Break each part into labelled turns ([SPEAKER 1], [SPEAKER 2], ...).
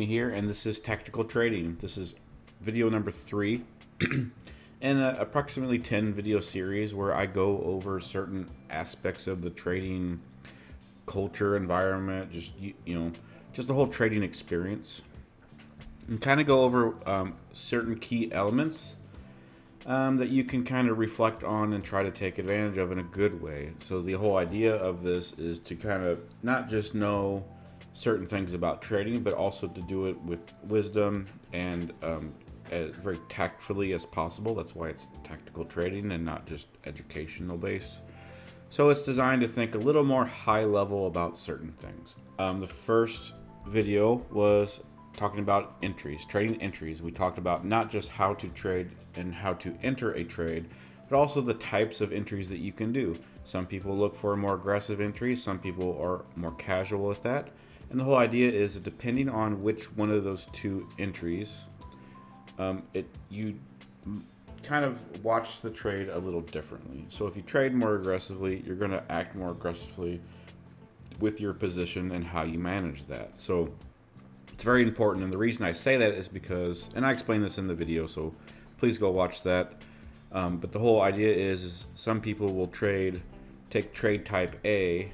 [SPEAKER 1] Here, and this is tactical trading. This is video number 3 in a approximately 10 video series where I go over certain aspects of the trading culture, environment, just the whole trading experience, and kind of go over certain key elements that you can kind of reflect on and try to take advantage of in a good way. So the whole idea of this is to kind of not just know certain things about trading, but also to do it with wisdom and as very tactfully as possible. That's why it's tactical trading and not just educational based. So it's designed to think a little more high level about certain things. The first video was talking about entries, trading entries. We talked about not just how to trade and how to enter a trade, but also the types of entries that you can do. Some people look for more aggressive entries, some people are more casual with that. And the whole idea is that depending on which one of those two entries, you kind of watch the trade a little differently. So if you trade more aggressively, you're going to act more aggressively with your position and how you manage that. So it's very important. And the reason I say that is because, and I explain this in the video, so please go watch that. But the whole idea is some people will take trade type A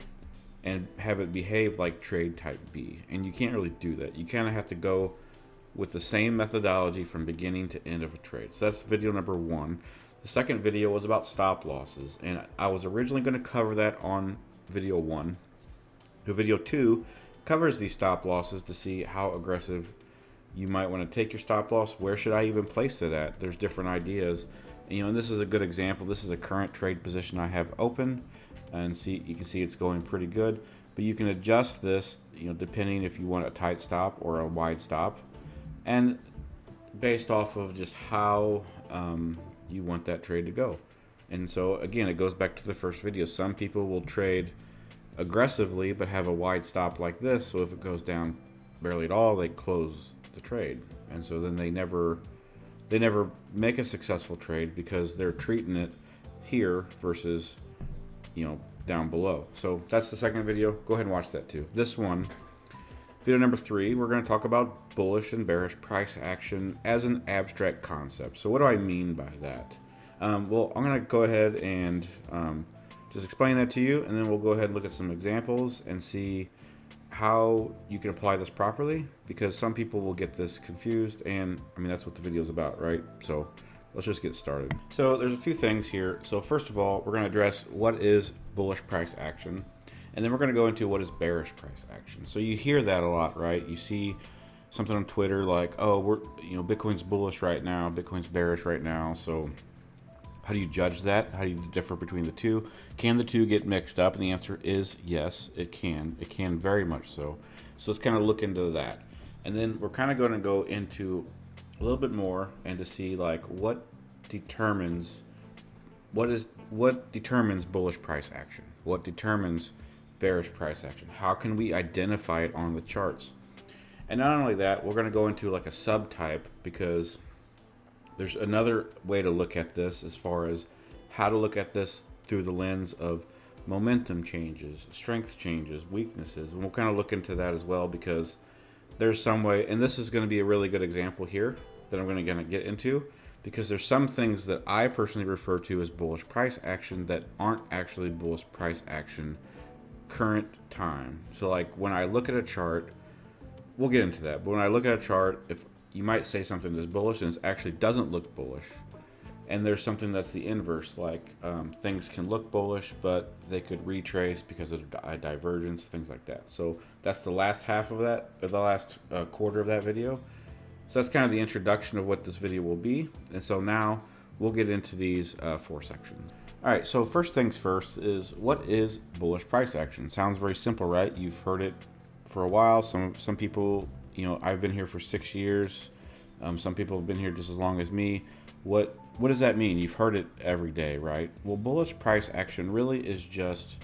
[SPEAKER 1] and have it behave like trade type B. And you can't really do that. You kind of have to go with the same methodology from beginning to end of a trade. So that's video number 1. The second video was about stop losses. And I was originally going to cover that on video 1. Video 2 covers these stop losses to see how aggressive you might want to take your stop loss. Where should I even place it at? There's different ideas. And this is a good example. This is a current trade position I have open. And you can see it's going pretty good, but you can adjust this, depending if you want a tight stop or a wide stop, and based off of just how you want that trade to go. And so again, it goes back to the first video. Some people will trade aggressively but have a wide stop like this, so if it goes down barely at all, they close the trade, and so then they never make a successful trade because they're treating it here versus down below. So that's the second video. Go ahead and watch that too. This one, video number 3, we're going to talk about bullish and bearish price action as an abstract concept. So what do I mean by that? Well, I'm going to go ahead and just explain that to you, and then we'll go ahead and look at some examples and see how you can apply this properly, because some people will get this confused, and that's what the video is about, right? So let's just get started. So there's a few things here. So first of all, we're going to address what is bullish price action, and then we're going to go into what is bearish price action. So you hear that a lot, right? You see something on Twitter like, oh, Bitcoin's bullish right now, Bitcoin's bearish right now. So how do you judge that? How do you differ between the two? Can the two get mixed up? And the answer is yes, it can. It can very much so. So let's kind of look into that. And then we're kind of going to go into a little bit more and to see like what determines bullish price action, what determines bearish price action, how can we identify it on the charts. And not only that, we're going to go into like a subtype, because there's another way to look at this as far as how to look at this through the lens of momentum changes, strength changes, weaknesses, and we'll kind of look into that as well, because there's some way, and this is going to be a really good example here that I'm going to get into, because there's some things that I personally refer to as bullish price action that aren't actually bullish price action current time. So like when I look at a chart, we'll get into that, but when I look at a chart, if you might say something is bullish and it actually doesn't look bullish, and there's something that's the inverse, like things can look bullish but they could retrace because of a divergence, things like that. So that's the last half of that, or the last quarter of that video. So that's kind of the introduction of what this video will be. And so now we'll get into these 4 sections. All right, so first things first is, what is bullish price action? Sounds very simple, right? You've heard it for a while. Some people, I've been here for 6 years. Some people have been here just as long as me. What does that mean? You've heard it every day, right? Well, bullish price action really is just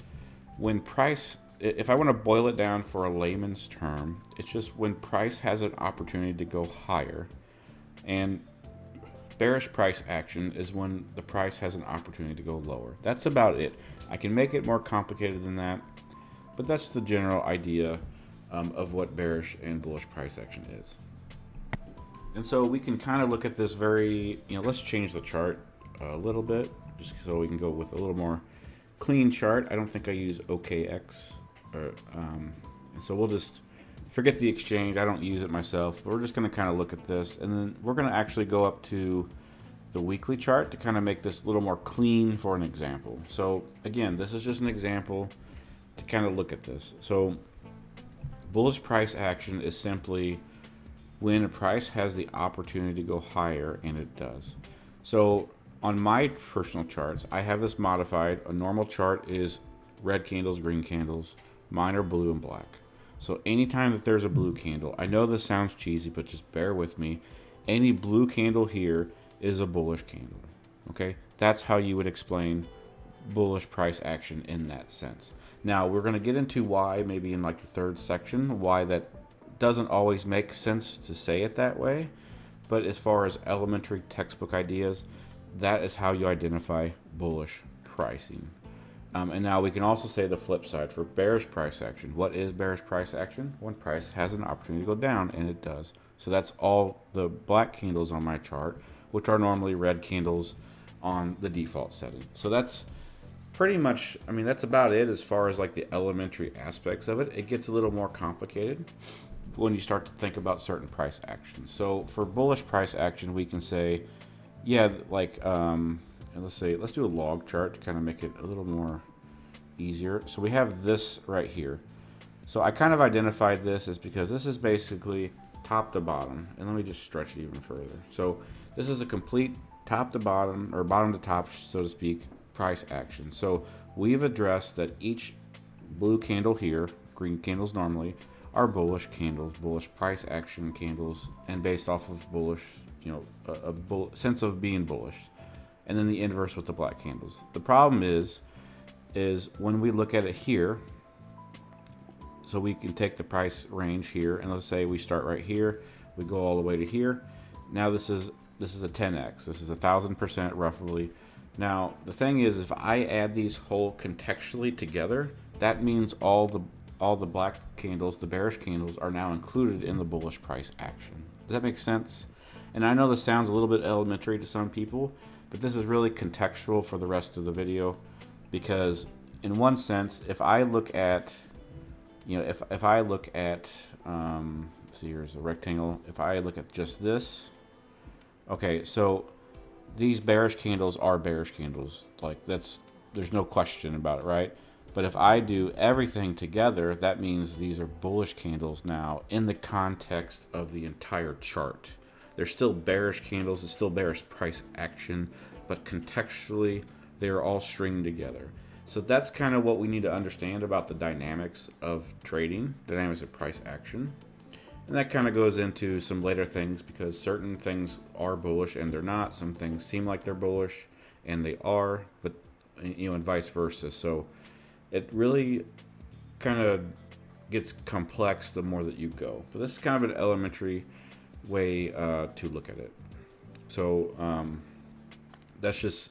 [SPEAKER 1] when price, if I want to boil it down for a layman's term, it's just when price has an opportunity to go higher, and bearish price action is when the price has an opportunity to go lower. That's about it. I can make it more complicated than that, but that's the general idea of what bearish and bullish price action is. And so we can kind of look at this very, let's change the chart a little bit just so we can go with a little more clean chart. I don't think I use OKX, and so we'll just forget the exchange. I don't use it myself, but we're just going to kind of look at this, and then we're going to actually go up to the weekly chart to kind of make this a little more clean for an example. So again, this is just an example to kind of look at this. So bullish price action is simply when a price has the opportunity to go higher, and it does. So on my personal charts, I have this modified. A normal chart is red candles, green candles. Mine are blue and black. So anytime that there's a blue candle, I know this sounds cheesy, but just bear with me. Any blue candle here is a bullish candle. Okay, that's how you would explain bullish price action in that sense. Now we're going to get into why, maybe in like the third section, why that doesn't always make sense to say it that way. But as far as elementary textbook ideas, that is how you identify bullish pricing. And now we can also say the flip side for bearish price action. What is bearish price action? When price has an opportunity to go down, and it does. So that's all the black candles on my chart, which are normally red candles on the default setting. So that's pretty much, that's about it as far as like the elementary aspects of it. It gets a little more complicated when you start to think about certain price actions. So for bullish price action, we can say, let's do a log chart to kind of make it a little more easier. So we have this right here. So I kind of identified this as because this is basically top to bottom, and let me just stretch it even further. So this is a complete top to bottom, or bottom to top, so to speak, price action. So we've addressed that each blue candle here, green candles normally, are bullish candles, bullish price action candles, and based off of bullish, a sense of being bullish. And then the inverse with the black candles. The problem is when we look at it here, so we can take the price range here, and let's say we start right here, we go all the way to here. Now this is a 10x. This is 1,000% roughly. Now the thing is, if I add these whole contextually together, that means all the black candles, the bearish candles, are now included in the bullish price action. Does that make sense? And I know this sounds a little bit elementary to some people, but this is really contextual for the rest of the video, because in one sense, if I look at, if I look at, see, here's a rectangle. If I look at just this, okay, so these bearish candles are bearish candles. Like there's no question about it, right? But if I do everything together, that means these are bullish candles now in the context of the entire chart. They're still bearish candles, it's still bearish price action, but contextually, they are all stringed together. So that's kind of what we need to understand about the dynamics of trading, dynamics of price action. And that kind of goes into some later things, because certain things are bullish and they're not. Some things seem like they're bullish and they are, but and vice versa. So it really kind of gets complex the more that you go. But this is kind of an elementary way to look at it. So that's just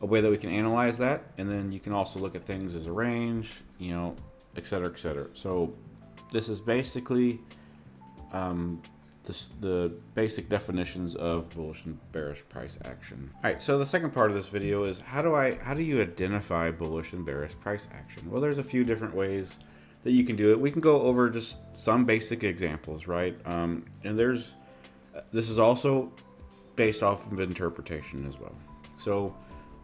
[SPEAKER 1] a way that we can analyze that, and then you can also look at things as a range, et cetera, et cetera. So this is basically the basic definitions of bullish and bearish price action. All right, so the second part of this video is how do you identify bullish and bearish price action? Well, there's a few different ways that you can do it. We can go over just some basic examples, right? And this is also based off of interpretation as well. So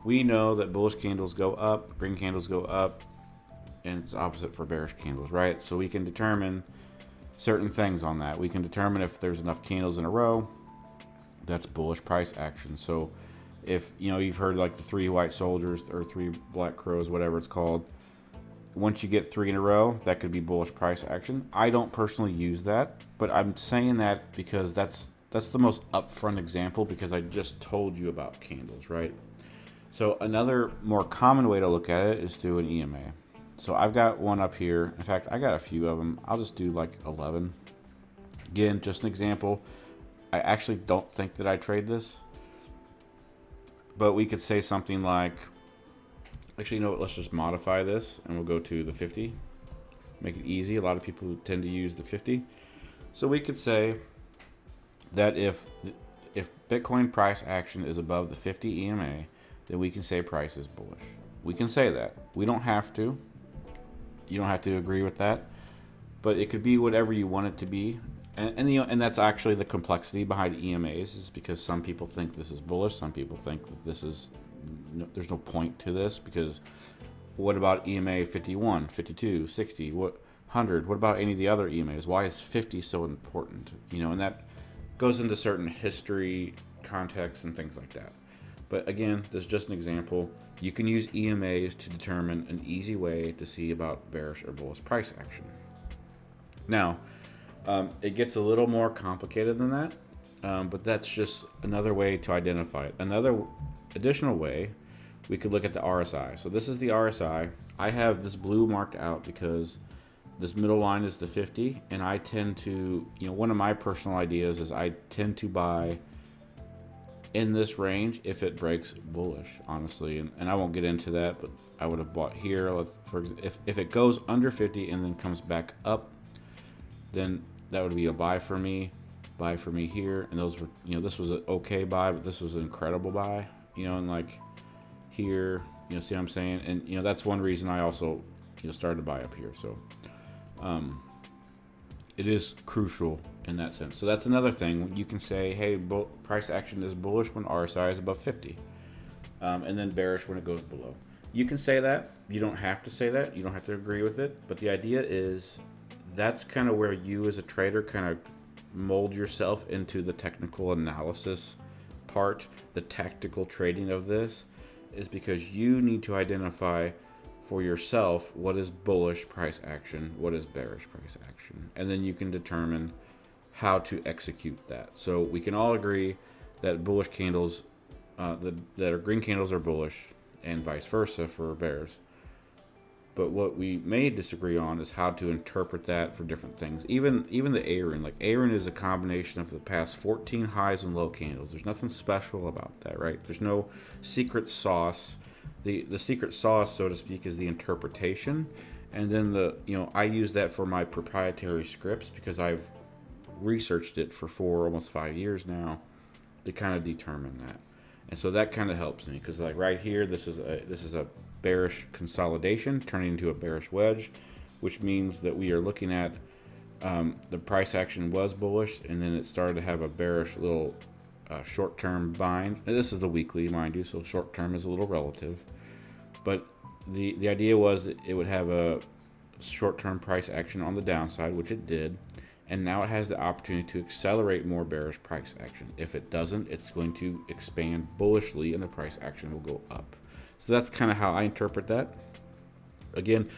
[SPEAKER 1] we know that bullish candles go up, green candles go up, and it's opposite for bearish candles, right? So we can determine certain things on that. We can determine if there's enough candles in a row, that's bullish price action. So if you've heard like the 3 white soldiers or 3 black crows, whatever it's called, once you get 3 in a row, that could be bullish price action. I don't personally use that, but I'm saying that because that's the most upfront example, because I just told you about candles, right? So another more common way to look at it is through an EMA. So I've got one up here. In fact, I got a few of them. I'll just do like 11. Again, just an example. I actually don't think that I trade this, but we could say something like, actually, let's just modify this, and we'll go to the 50. make it easy. A lot of people tend to use the 50. So we could say that if Bitcoin price action is above the 50 EMA, then we can say price is bullish. We can say that. We don't have to. You don't have to agree with that, but it could be whatever you want it to be. And that's actually the complexity behind EMAs, is because some people think this is bullish, some people think that this is there's no point to this, because what about EMA 51, 52, 60, what 100? What about any of the other EMAs? Why is 50 so important? And that goes into certain history, context, and things like that. But again, this is just an example. You can use EMAs to determine an easy way to see about bearish or bullish price action. Now, it gets a little more complicated than that, but that's just another way to identify it. Another additional way, we could look at the RSI. So this is the RSI. I have this blue marked out because this middle line is the 50, and I tend to, one of my personal ideas is I tend to buy in this range if it breaks bullish, honestly. And I won't get into that, but I would have bought here. If it goes under 50 and then comes back up, then that would be a buy for me here. And those were, this was an okay buy, but this was an incredible buy, and like here, see what I'm saying? And, that's one reason I also, started to buy up here. So, it is crucial in that sense. So that's another thing. You can say, hey, price action is bullish when RSI is above 50, and then bearish when it goes below. You can say that. You don't have to say that. You don't have to agree with it. But the idea is that's kind of where you as a trader kind of mold yourself into the technical analysis part, the tactical trading of this, is because you need to identify for yourself what is bullish price action, what is bearish price action, and then you can determine how to execute that. So we can all agree that bullish candles, that are green candles are bullish, and vice versa for bears. But what we may disagree on is how to interpret that for different things. Even the A-Rin, like A-Rin is a combination of the past 14 highs and low candles. There's nothing special about that, right? There's no secret sauce. The secret sauce, so to speak, is the interpretation, and then I use that for my proprietary scripts because I've researched it for almost 5 years now to kind of determine that, and so that kind of helps me because like right here, this is a bearish consolidation turning into a bearish wedge, which means that we are looking at the price action was bullish, and then it started to have a bearish little short-term bind. And this is the weekly, mind you, so short-term is a little relative. But the idea was that it would have a short-term price action on the downside, which it did, and now it has the opportunity to accelerate more bearish price action. If it doesn't, it's going to expand bullishly, and the price action will go up. So that's kind of how I interpret that. Again,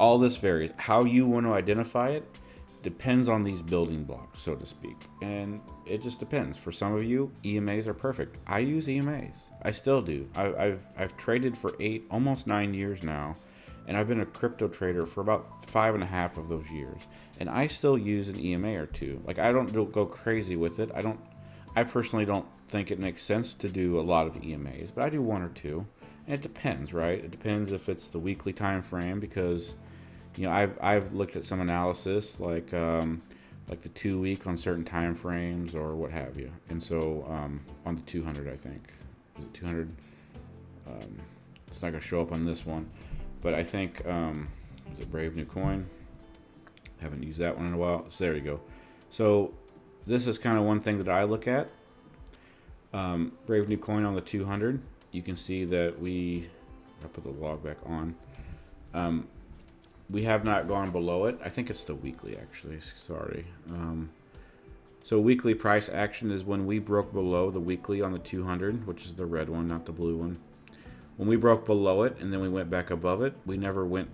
[SPEAKER 1] all this varies. How you want to identify it depends on these building blocks, so to speak, and it just depends. For some of you, EMAs are perfect. I use EMAs. I still do. I've traded for 8, almost 9 years now, and I've been a crypto trader for about 5.5 of those years, and I still use an EMA or two. Like I don't go crazy with it. I personally don't think it makes sense to do a lot of EMAs, but I do one or two, and it depends, right? It depends if it's the weekly time frame, because I've looked at some analysis like the 2 week on certain time frames or what have you, and so on the 200, I think, is it 200? It's not gonna show up on this one, but I think is it Brave New Coin? Haven't used that one in a while. So there you go. So this is kind of one thing that I look at. Brave New Coin on the 200. You can see that I'll put the log back on. We have not gone below it. I think it's the weekly, actually. Sorry. So weekly price action is when we broke below the weekly on the 200, which is the red one, not the blue one. When we broke below it and then we went back above it, we never went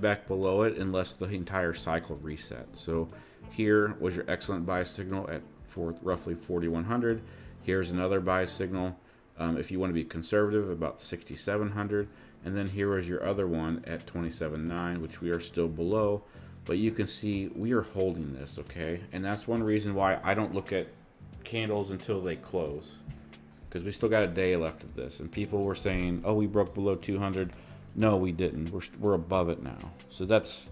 [SPEAKER 1] back below it unless the entire cycle reset. So here was your excellent buy signal at roughly 4,100. Here's another buy signal. If you want to be conservative, about 6,700. And then here is your other one at 27.9, which we are still below. But you can see we are holding this, okay? And that's one reason why I don't look at candles until they close, because we still got a day left of this. And people were saying, oh, we broke below 200. No, we didn't. We're above it now. So that's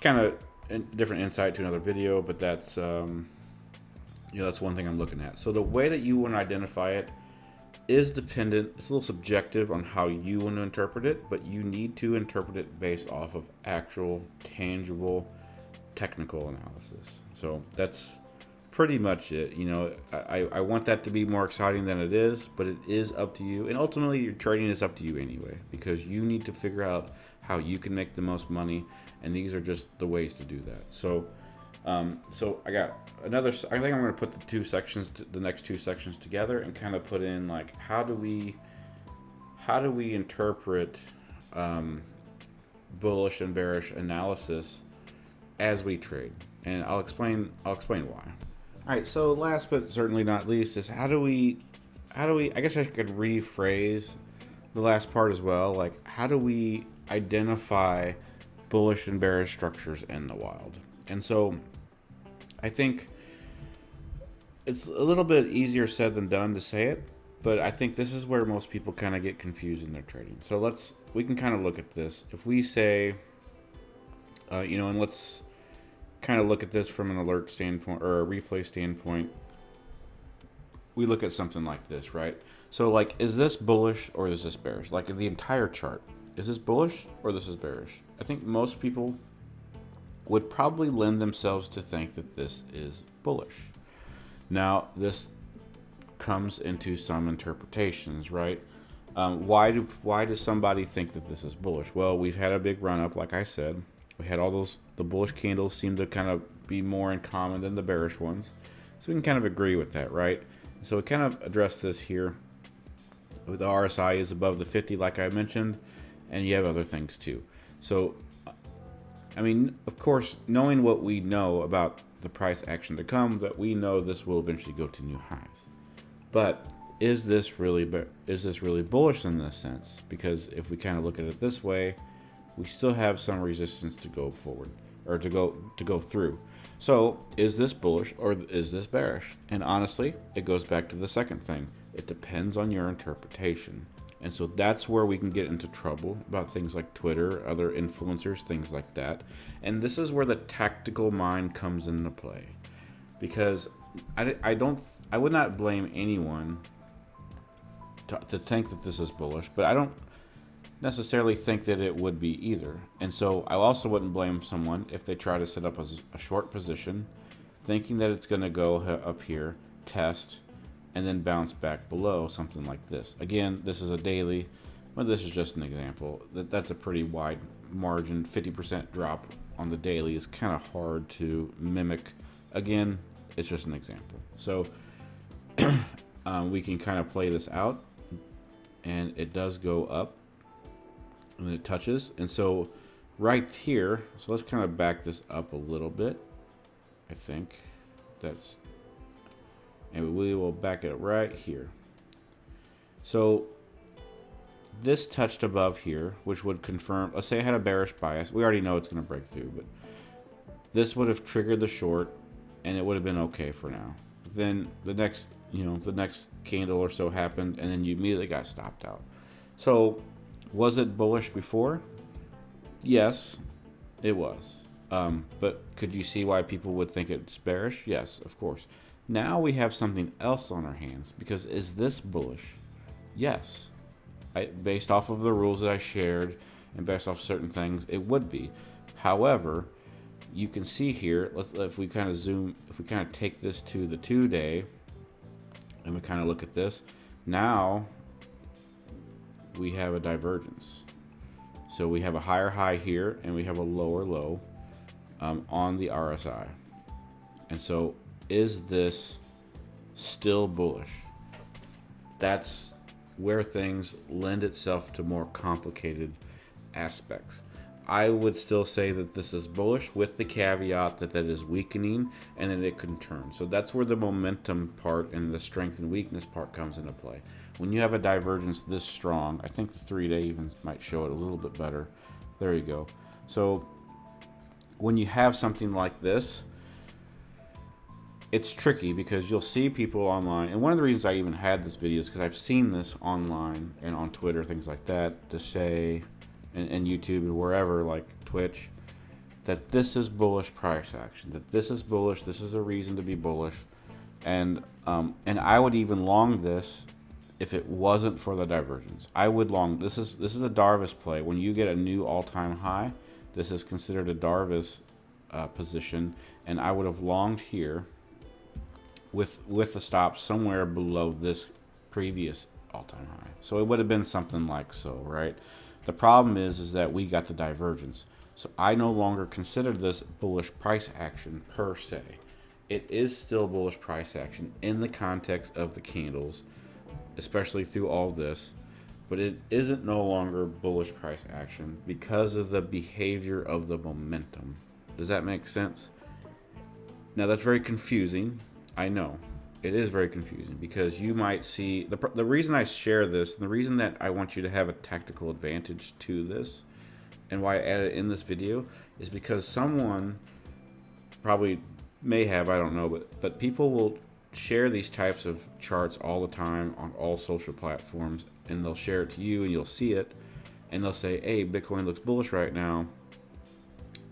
[SPEAKER 1] kind of a different insight to another video, but that's that's one thing I'm looking at. So the way that you want to identify it is dependent. It's a little subjective on how you want to interpret it, but you need to interpret it based off of actual, tangible, technical analysis. So that's pretty much it. I want that to be more exciting than it is, but it is up to you. And ultimately, your trading is up to you anyway, because you need to figure out how you can make the most money, and these are just the ways to do that. So I got another. I think I'm going to put the next two sections together and kind of put in like how do we interpret bullish and bearish analysis as we trade, and I'll explain why. All right. So last but certainly not least is how do we I guess I could rephrase the last part as well. Like how do we identify bullish and bearish structures in the wild? And so I think it's a little bit easier said than done to say it, but I think this is where most people kind of get confused in their trading. So we can kind of look at this. If we say, and let's kind of look at this from an alert standpoint or a replay standpoint. We look at something like this, right? So like, is this bullish or is this bearish? Like in the entire chart, is this bullish or this is bearish? I think most people would probably lend themselves to think that this is bullish. Now, this comes into some interpretations, right? Why does somebody think that this is bullish? Well, we've had a big run up, like I said. We had the bullish candles seem to kind of be more in common than the bearish ones. So we can kind of agree with that, right? So we kind of address this here. The RSI is above the 50, like I mentioned, and you have other things too. So I mean, of course, knowing what we know about the price action to come, that we know this will eventually go to new highs. But is this really bullish in this sense? Because if we kind of look at it this way, we still have some resistance to go forward or to go through. So is this bullish or is this bearish? And honestly, it goes back to the second thing. It depends on your interpretation. And so that's where we can get into trouble about things like Twitter, other influencers, things like that. And this is where the tactical mind comes into play. Because I would not blame anyone to think that this is bullish, but I don't necessarily think that it would be either. And so I also wouldn't blame someone if they try to set up a short position, thinking that it's going to go up here, test, and then bounce back below, something like this. Again, this is a daily, but this is just an example. That's a pretty wide margin. 50% drop on the daily is kind of hard to mimic. Again, it's just an example. So we can kind of play this out, and it does go up, and then it touches. And so right here, so let's kind of back this up a little bit. I think that's, and we will back it right here. So this touched above here, which would confirm, let's say I had a bearish bias. We already know it's going to break through, but this would have triggered the short, and it would have been okay for now. But then the next candle or so happened, and then you immediately got stopped out. So was it bullish before? Yes, it was. But could you see why people would think it's bearish? Yes, of course. Now we have something else on our hands, because is this bullish? Yes. Based off of the rules that I shared and based off certain things, it would be. However, you can see here, if we kind of zoom, if we kind of take this to the 2-day and we kind of look at this, now we have a divergence. So we have a higher high here and we have a lower low on the RSI. And so is this still bullish? That's where things lend itself to more complicated aspects. I would still say that this is bullish, with the caveat that that is weakening and that it can turn. So that's where the momentum part and the strength and weakness part comes into play. When you have a divergence this strong, I think the 3-day even might show it a little bit better. There you go. So when you have something like this, it's tricky because you'll see people online, and one of the reasons I even had this video is because I've seen this online and on Twitter, things like that, to say, and YouTube and wherever, like Twitch, that this is bullish price action, that this is bullish, this is a reason to be bullish, and I would even long this if it wasn't for the divergence. I would long this is a Darvis play. When you get a new all-time high, this is considered a Darvis position, and I would have longed here with a stop somewhere below this previous all-time high. So it would have been something like so, right? The problem is that we got the divergence. So I no longer consider this bullish price action per se. It is still bullish price action in the context of the candles, especially through all this, but it isn't no longer bullish price action because of the behavior of the momentum. Does that make sense? Now that's very confusing. I know it is very confusing because you might see the reason I share this, and the reason that I want you to have a tactical advantage to this, and why I added it in this video, is because someone probably may have, I don't know, but people will share these types of charts all the time on all social platforms, and they'll share it to you and you'll see it, and they'll say, hey, Bitcoin looks bullish right now,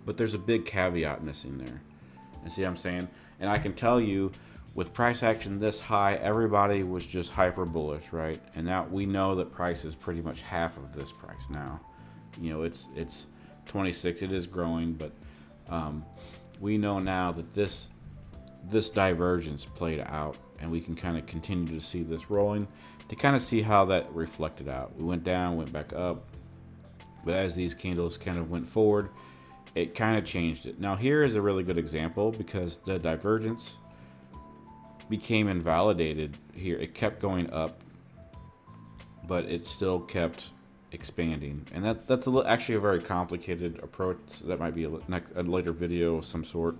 [SPEAKER 1] but there's a big caveat missing there. And see what I'm saying? And I can tell you, with price action this high, everybody was just hyper bullish, right? And now we know that price is pretty much half of this price now. You know, it's 26. It is growing, but we know now that this divergence played out, and we can kind of continue to see this rolling to kind of see how that reflected out. We went down, went back up, but as these candles kind of went forward, it kind of changed it. Now here is a really good example because the divergence became invalidated here. It kept going up, but it still kept expanding, and that's actually a very complicated approach. That might be a later video of some sort.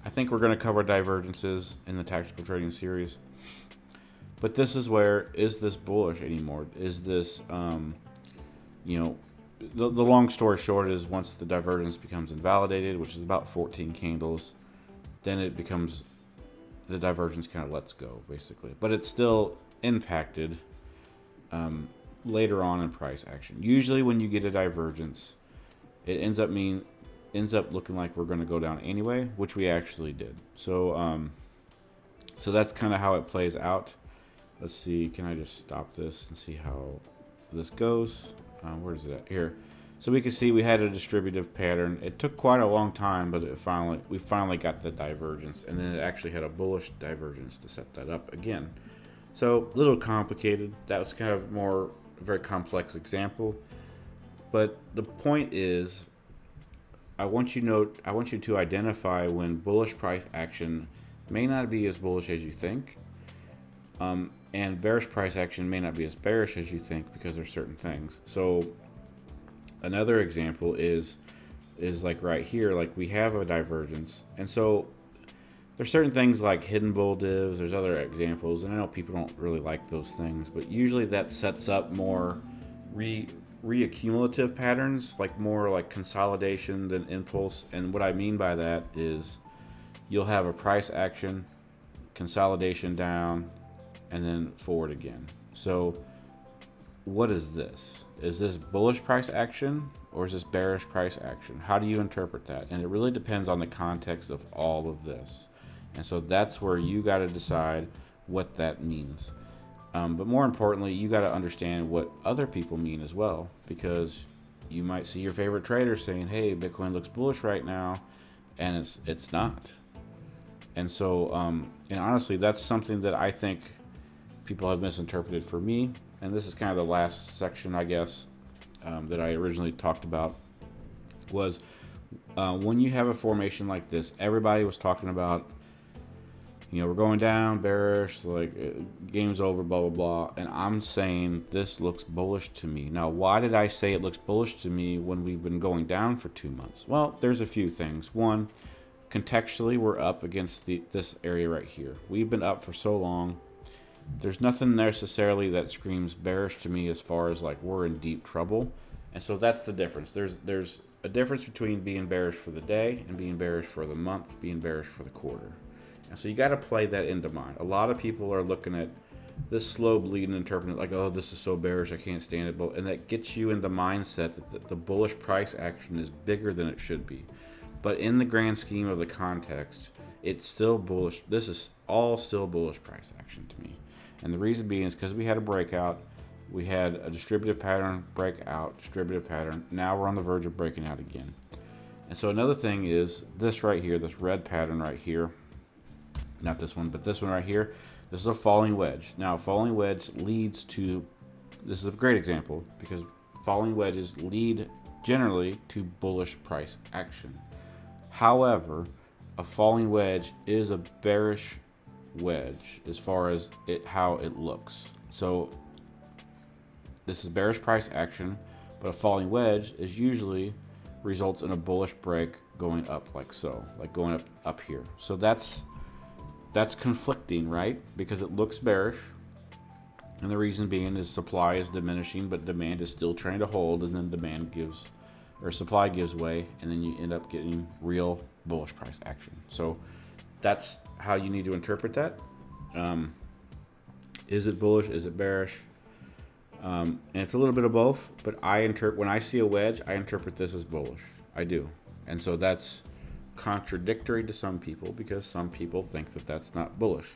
[SPEAKER 1] I think we're going to cover divergences in the tactical trading series, but this is where, is this bullish anymore? Is this you know, the long story short is, once the divergence becomes invalidated, which is about 14 candles, then it becomes, the divergence kind of lets go basically, but it's still impacted later on in price action. Usually when you get a divergence, it ends up looking like we're going to go down anyway, which we actually did. So so that's kind of how it plays out. Let's see, can I just stop this and see how this goes? Where is it at? Here. So we can see we had a distributive pattern. It took quite a long time, but we finally got the divergence, and then it actually had a bullish divergence to set that up again. So a little complicated. That was kind of more a very complex example, but the point is, I want you to identify when bullish price action may not be as bullish as you think, and bearish price action may not be as bearish as you think, because there's certain things. So another example is like right here, like we have a divergence, and so there's certain things like hidden bull divs, there's other examples, and I know people don't really like those things, but usually that sets up more reaccumulative patterns, like more like consolidation than impulse. And what I mean by that is, you'll have a price action, consolidation down, and then forward again. So what is this? Is this bullish price action, or is this bearish price action? How do you interpret that? And it really depends on the context of all of this. And so that's where you got to decide what that means. But more importantly, you got to understand what other people mean as well, because you might see your favorite trader saying, hey, Bitcoin looks bullish right now, and it's not. And so, and honestly, that's something that I think people have misinterpreted for me. And this is kind of the last section, I guess, that I originally talked about, was when you have a formation like this, everybody was talking about, you know, we're going down, bearish, like game's over, blah, blah, blah. And I'm saying this looks bullish to me. Now, why did I say it looks bullish to me when we've been going down for 2 months? Well, there's a few things. One, contextually, we're up against this area right here. We've been up for so long. There's nothing necessarily that screams bearish to me as far as like we're in deep trouble. And so that's the difference. There's a difference between being bearish for the day and being bearish for the month, being bearish for the quarter. And so you got to play that into mind. A lot of people are looking at this slow bleed and interpret it like, oh, this is so bearish, I can't stand it. And that gets you in the mindset that the bullish price action is bigger than it should be. But in the grand scheme of the context, it's still bullish. This is all still bullish price action to me. And the reason being is because we had a breakout. We had a distributive pattern, breakout, distributive pattern. Now we're on the verge of breaking out again. And so another thing is this right here, this red pattern right here. Not this one, but this one right here. This is a falling wedge. Now, a falling wedge leads to, this is a great example because falling wedges lead generally to bullish price action. However, a falling wedge is a bearish wedge as far as how it looks. So this is bearish price action, but a falling wedge is usually results in a bullish break going up like so, like going up here. So that's conflicting, right? Because it looks bearish, and the reason being is supply is diminishing, but demand is still trying to hold, and then supply gives way, and then you end up getting real bullish price action. So that's how you need to interpret that. Is it bullish? Is it bearish? And it's a little bit of both, but when I see a wedge, I interpret this as bullish. I do. And so that's contradictory to some people because some people think that that's not bullish.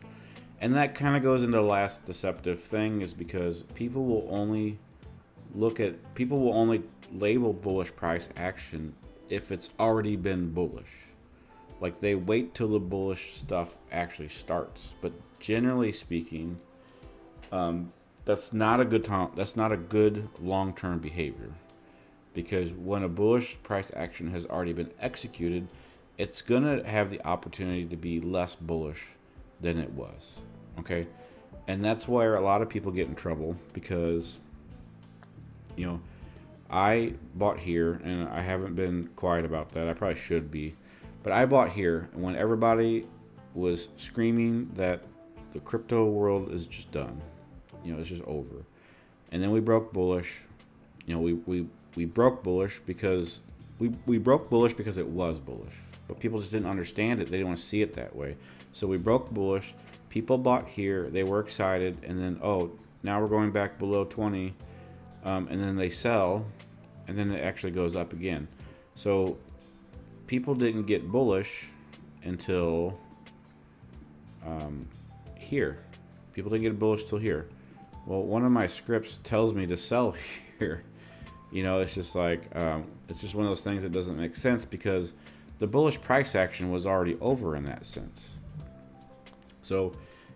[SPEAKER 1] And that kind of goes into the last deceptive thing, is because people will only label bullish price action if it's already been bullish. Like they wait till the bullish stuff actually starts. But generally speaking, that's not a good long-term behavior, because when a bullish price action has already been executed, it's gonna have the opportunity to be less bullish than it was. Okay, and that's where a lot of people get in trouble, because I bought here, and I haven't been quiet about that. I probably should be, but I bought here, and when everybody was screaming that the crypto world is just done, it's just over, and then we broke bullish. We broke bullish because we broke bullish because it was bullish, but people just didn't understand it. They didn't want to see it that way. So we broke bullish. People bought here. They were excited, and then now we're going back below 20, and then they sell, and then it actually goes up again. So people didn't get bullish until here. People didn't get bullish till here. Well, one of my scripts tells me to sell here. It's just like it's just one of those things that doesn't make sense, because the bullish price action was already over in that sense. So,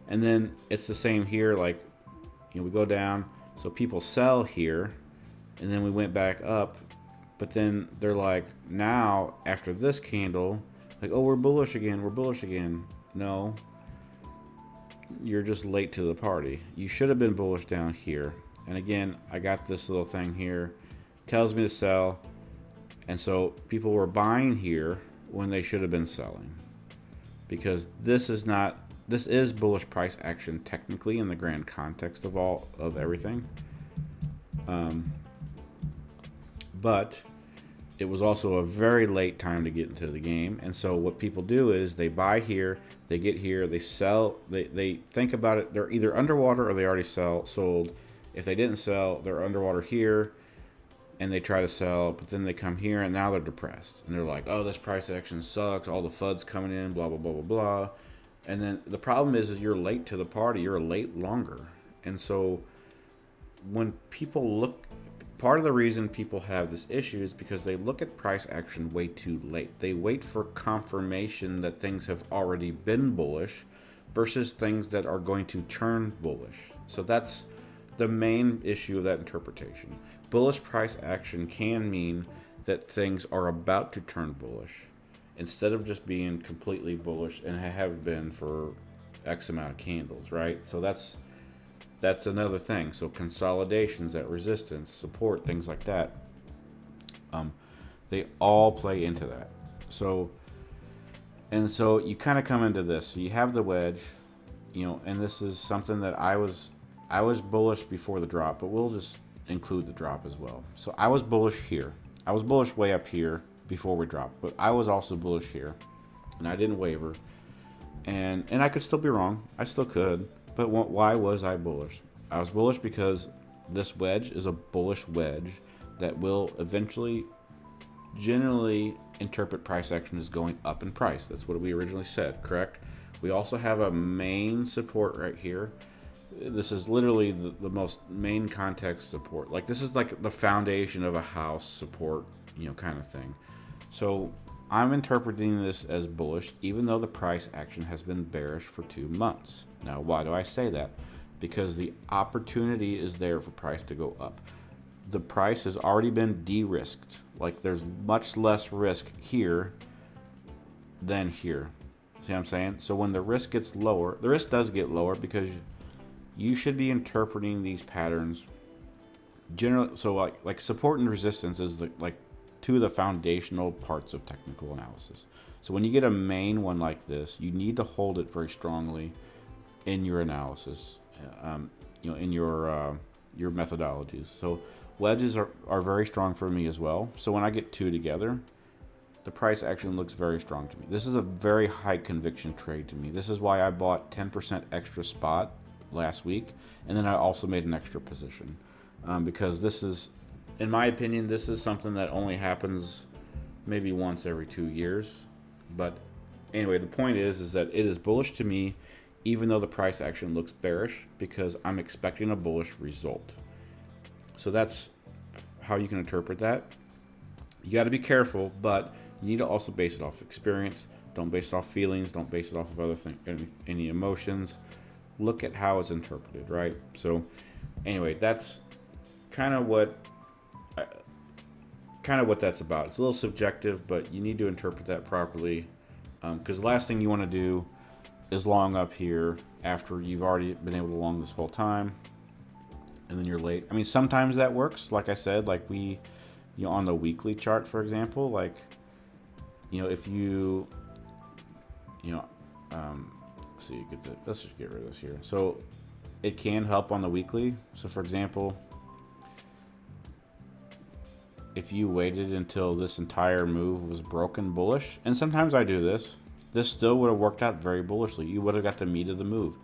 [SPEAKER 1] and then it's the same here. Like, we go down, so people sell here, and then we went back up, but then they're like, now after this candle, like, oh, we're bullish again. We're bullish again. No, you're just late to the party. You should have been bullish down here. And again, I got this little thing here, tells me to sell, and so people were buying here when they should have been selling, because this is bullish price action technically in the grand context of everything, but it was also a very late time to get into the game. And so what people do is they buy here, they get here, they sell, they think about it, they're either underwater or they already sold. If they didn't sell, they're underwater here, and they try to sell, but then they come here and now they're depressed, and they're like, oh, this price action sucks, all the FUD's coming in, blah blah blah blah blah. And then the problem is you're late to the party, you're late longer. And so when people look, part of the reason people have this issue is because they look at price action way too late. They wait for confirmation that things have already been bullish versus things that are going to turn bullish. So that's the main issue of that interpretation. Bullish price action can mean that things are about to turn bullish, instead of just being completely bullish and have been for X amount of candles, right? So that's another thing. So consolidations at resistance, support, things like that, they all play into that. So you kind of come into this. So you have the wedge, and this is something that I was bullish before the drop, but we'll just include the drop as well. So I was bullish here. I was bullish way up here before we dropped, but I was also bullish here, and I didn't waver. And I could still be wrong. I still could, But why was I bullish? I was bullish because this wedge is a bullish wedge that will eventually generally interpret price action as going up in price. That's what we originally said, correct? We also have a main support right here. This is literally the most main context support. Like this is like the foundation of a house support, kind of thing. So I'm interpreting this as bullish, even though the price action has been bearish for 2 months. Now, why do I say that? Because the opportunity is there for price to go up. The price has already been de-risked. Like there's much less risk here than here. See what I'm saying? So when the risk gets lower, the risk does get lower because you should be interpreting these patterns generally. So like support and resistance is like two of the foundational parts of technical analysis. So when you get a main one like this, you need to hold it very strongly in your analysis, in your methodologies. So wedges are very strong for me as well. So when I get two together, the price action looks very strong to me. This is a very high conviction trade to me. This is why I bought 10% extra spot last week, and then I also made an extra position because this is, in my opinion, this is something that only happens maybe once every 2 years. But anyway, the point is that it is bullish to me, even though the price action looks bearish, because I'm expecting a bullish result. So that's how you can interpret that. You got to be careful, but you need to also base it off experience. Don't base it off feelings. Don't base it off of other things, any emotions. Look at how it's interpreted, right? So anyway, that's kind of what that's about. It's a little subjective, but you need to interpret that properly, because the last thing you want to do is long up here after you've already been able to long this whole time, and then you're late. I mean, sometimes that works. Like I said, like we, on the weekly chart, for example, like, if you, see, let's just get rid of this here. So it can help on the weekly. So for example, if you waited until this entire move was broken bullish, and sometimes I do this still would have worked out very bullishly. You would have got the meat of the move.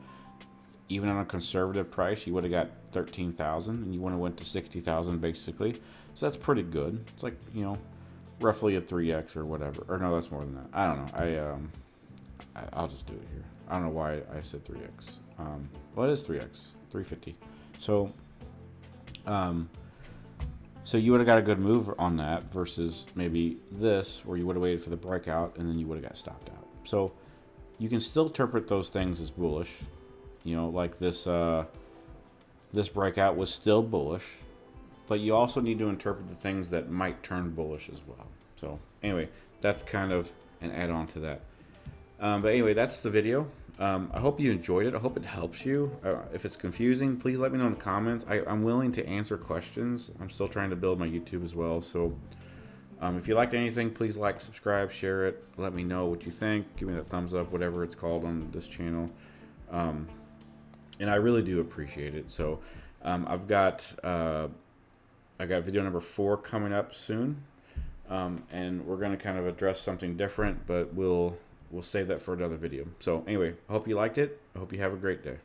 [SPEAKER 1] Even on a conservative price, you would have got 13,000, and you would have went to 60,000 basically. So that's pretty good. It's like, roughly a 3x or whatever. Or no, that's more than that. I don't know. I'll just do it here. I don't know why I said 3x. Well, it is 3x, 350. So, so you would have got a good move on that versus maybe this, where you would have waited for the breakout and then you would have got stopped out. So you can still interpret those things as bullish. Like this this breakout was still bullish, but you also need to interpret the things that might turn bullish as well. So anyway, that's kind of an add-on to that. But anyway, that's the video. I hope you enjoyed it. I hope it helps you. If it's confusing, please let me know in the comments. I'm willing to answer questions. I'm still trying to build my YouTube as well. So if you liked anything, please like, subscribe, share it. Let me know what you think. Give me that thumbs up, whatever it's called on this channel. And I really do appreciate it. So I got video number 4 coming up soon. And we're going to kind of address something different, but we'll save that for another video. So anyway, I hope you liked it. I hope you have a great day.